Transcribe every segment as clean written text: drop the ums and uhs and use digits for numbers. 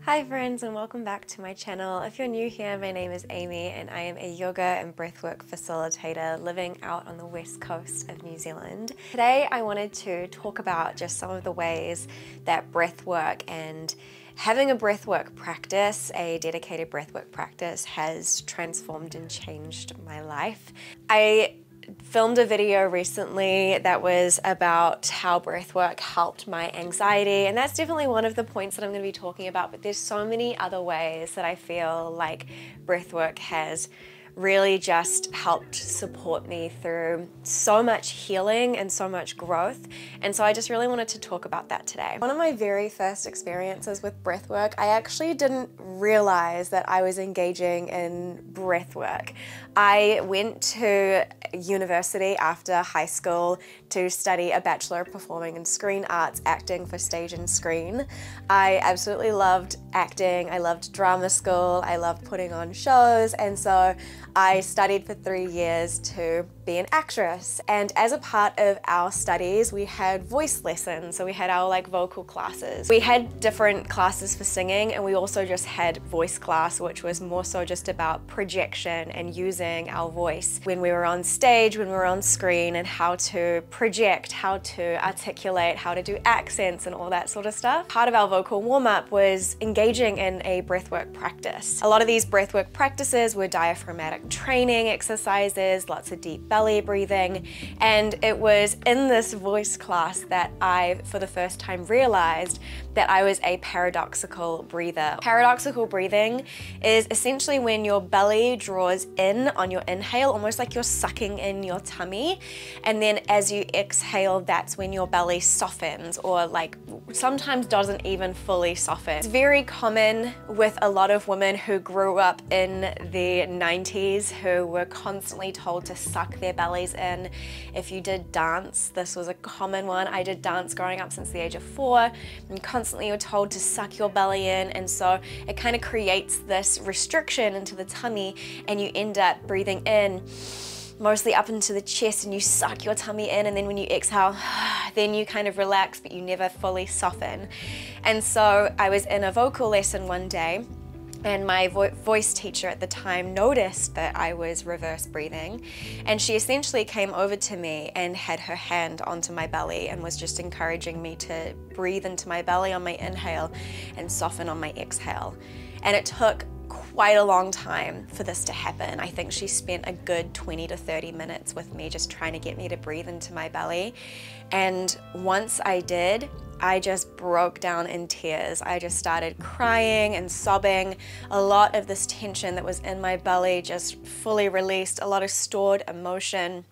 Hi friends, and welcome back to my channel. If you're new here, my name is Amy and I am a yoga and breathwork facilitator living out on the west coast of New Zealand. Today I wanted to talk about just some of the ways that breathwork and having a breathwork practice, a dedicated breathwork practice, has transformed and changed my life. I filmed a video recently that was about how breathwork helped my anxiety, and that's definitely one of the points that I'm going to be talking about, but there's so many other ways that I feel like breathwork has really just helped support me through so much healing and so much growth. And so I just really wanted to talk about that today. One of my very first experiences with breathwork, I actually didn't realize that I was engaging in breathwork. I went to university after high school to study a Bachelor of Performing and Screen Arts, acting for stage and screen. I absolutely loved acting. I loved drama school. I loved putting on shows, and so I studied for 3 years to be an actress. And as a part of our studies, we had voice lessons. So we had our vocal classes. We had different classes for singing, and we also just had voice class, which was more so just about projection and using our voice when we were on stage, when we were on screen, and how to project, how to articulate, how to do accents and all that sort of stuff. Part of our vocal warm-up was engaging in a breathwork practice. A lot of these breathwork practices were diaphragmatic training exercises, lots of deep belly breathing, and it was in this voice class that I, for the first time, realized that I was a paradoxical breather. Paradoxical breathing is essentially when your belly draws in on your inhale, almost like you're sucking in your tummy, and then as you exhale, that's when your belly softens, or sometimes doesn't even fully soften. It's very common with a lot of women who grew up in the 90s who were constantly told to suck their bellies in. If you did dance, this was a common one. I did dance growing up since the age of 4, and constantly you're told to suck your belly in, and so it kind of creates this restriction into the tummy, and you end up breathing in mostly up into the chest, and you suck your tummy in, and then when you exhale, then you kind of relax, but you never fully soften. And so I was in a vocal lesson one day, and my voice teacher at the time noticed that I was reverse breathing, and she essentially came over to me and had her hand onto my belly and was just encouraging me to breathe into my belly on my inhale and soften on my exhale. And it took quite a long time for this to happen. I think she spent a good 20 to 30 minutes with me just trying to get me to breathe into my belly. And once I did, I just broke down in tears. I just started crying and sobbing. A lot of this tension that was in my belly just fully released. A lot of stored emotion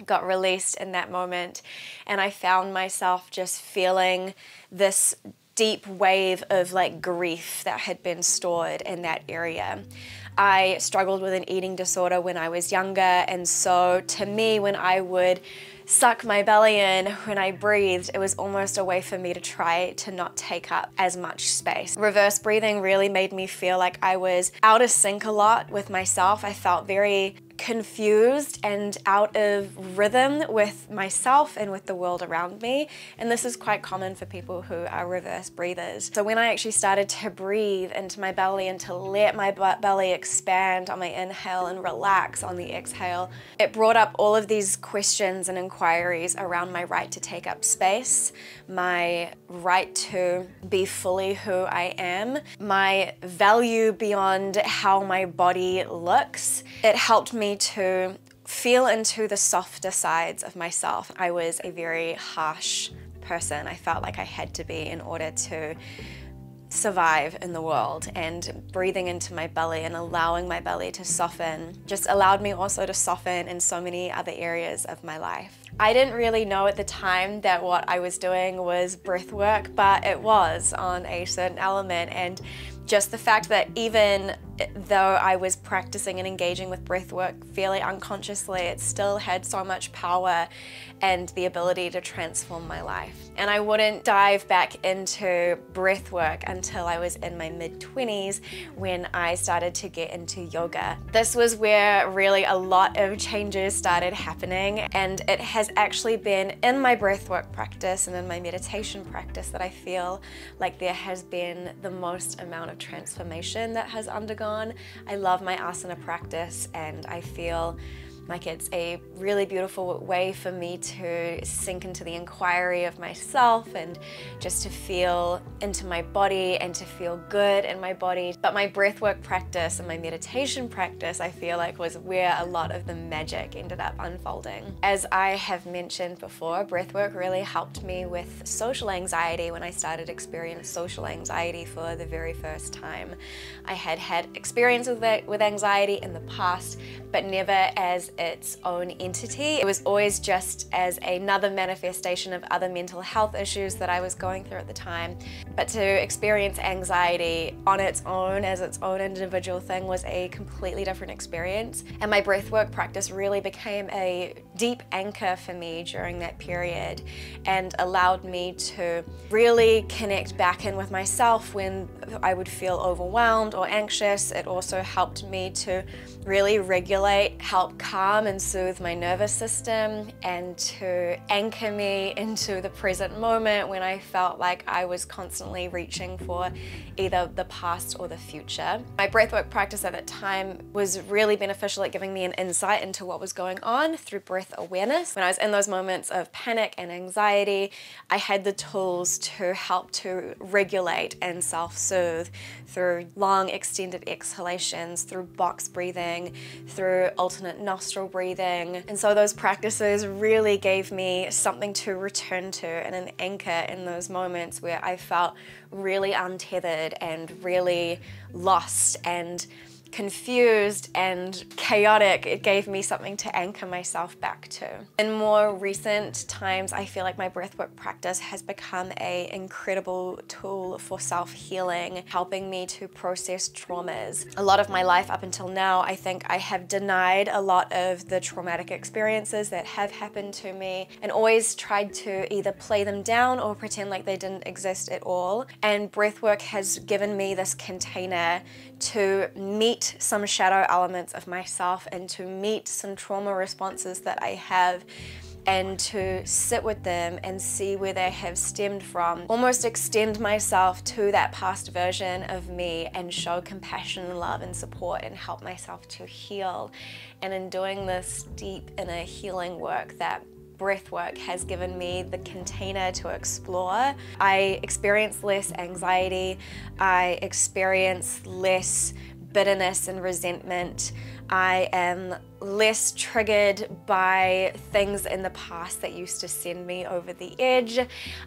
got released in that moment. And I found myself just feeling this deep wave of grief that had been stored in that area. I struggled with an eating disorder when I was younger, and so to me, when I would suck my belly in when I breathed, it was almost a way for me to try to not take up as much space. Reverse breathing really made me feel like I was out of sync a lot with myself. I felt very confused and out of rhythm with myself and with the world around me, and this is quite common for people who are reverse breathers. So when I actually started to breathe into my belly and to let my belly expand on my inhale and relax on the exhale, it brought up all of these questions and inquiries around my right to take up space, my right to be fully who I am, my value beyond how my body looks. It helped me to feel into the softer sides of myself. I was a very harsh person. I felt like I had to be in order to survive in the world, and breathing into my belly and allowing my belly to soften just allowed me also to soften in so many other areas of my life. I didn't really know at the time that what I was doing was breath work, but it was on a certain element, and just the fact that even though I was practicing and engaging with breathwork fairly unconsciously, it still had so much power and the ability to transform my life. And I wouldn't dive back into breathwork until I was in my mid-20s when I started to get into yoga. This was where really a lot of changes started happening, and it has actually been in my breathwork practice and in my meditation practice that I feel like there has been the most amount of transformation that has undergone. I love my asana practice, and I feel like it's a really beautiful way for me to sink into the inquiry of myself and just to feel into my body and to feel good in my body. But my breathwork practice and my meditation practice, I feel like, was where a lot of the magic ended up unfolding. As I have mentioned before, breathwork really helped me with social anxiety when I started experiencing social anxiety for the very first time. I had had experience with anxiety in the past, but never as its own entity. It was always just as another manifestation of other mental health issues that I was going through at the time. But to experience anxiety on its own, as its own individual thing, was a completely different experience. And my breathwork practice really became a deep anchor for me during that period and allowed me to really connect back in with myself when I would feel overwhelmed or anxious. It also helped me to really regulate, help calm and soothe my nervous system, and to anchor me into the present moment when I felt like I was constantly reaching for either the past or the future. My breathwork practice at that time was really beneficial at giving me an insight into what was going on through breath awareness. When I was in those moments of panic and anxiety, I had the tools to help to regulate and self-soothe through long extended exhalations, through box breathing, through alternate nostril breathing. And so those practices really gave me something to return to and an anchor in those moments where I felt really untethered and really lost and confused and chaotic. It gave me something to anchor myself back to. In more recent times, I feel like my breathwork practice has become an incredible tool for self-healing, helping me to process traumas. A lot of my life up until now, I think I have denied a lot of the traumatic experiences that have happened to me and always tried to either play them down or pretend like they didn't exist at all. And breathwork has given me this container to meet some shadow elements of myself and to meet some trauma responses that I have, and to sit with them and see where they have stemmed from. Almost extend myself to that past version of me and show compassion and love and support and help myself to heal. And in doing this deep inner healing work that breathwork has given me the container to explore, I experience less anxiety, I experience less bitterness and resentment. I am less triggered by things in the past that used to send me over the edge.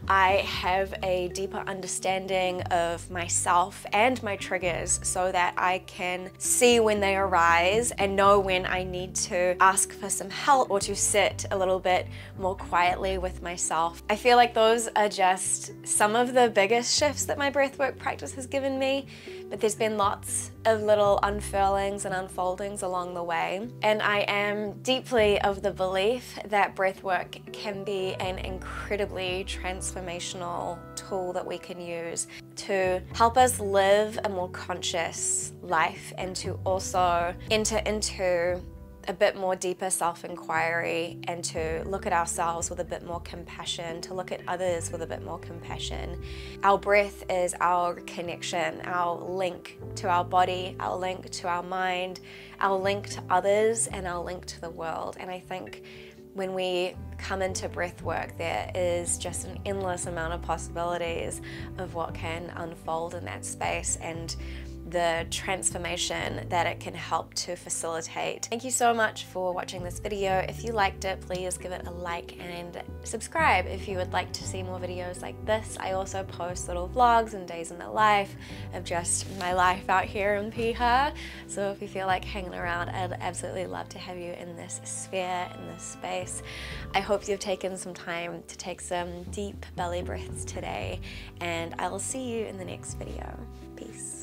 I have a deeper understanding of myself and my triggers so that I can see when they arise and know when I need to ask for some help or to sit a little bit more quietly with myself. I feel like those are just some of the biggest shifts that my breathwork practice has given me, but there's been lots of little unfurlings and unfoldings along the way. And I am deeply of the belief that breathwork can be an incredibly transformational tool that we can use to help us live a more conscious life and to also enter into a bit more deeper self-inquiry and to look at ourselves with a bit more compassion, to look at others with a bit more compassion. Our breath is our connection, our link to our body, our link to our mind, our link to others, and our link to the world. And I think when we come into breath work, there is just an endless amount of possibilities of what can unfold in that space and the transformation that it can help to facilitate. Thank you so much for watching this video. If you liked it, please give it a like and subscribe if you would like to see more videos like this. I also post little vlogs and days in the life of just my life out here in Piha. So if you feel like hanging around, I'd absolutely love to have you in this sphere, in this space. I hope you've taken some time to take some deep belly breaths today, and I will see you in the next video. Peace.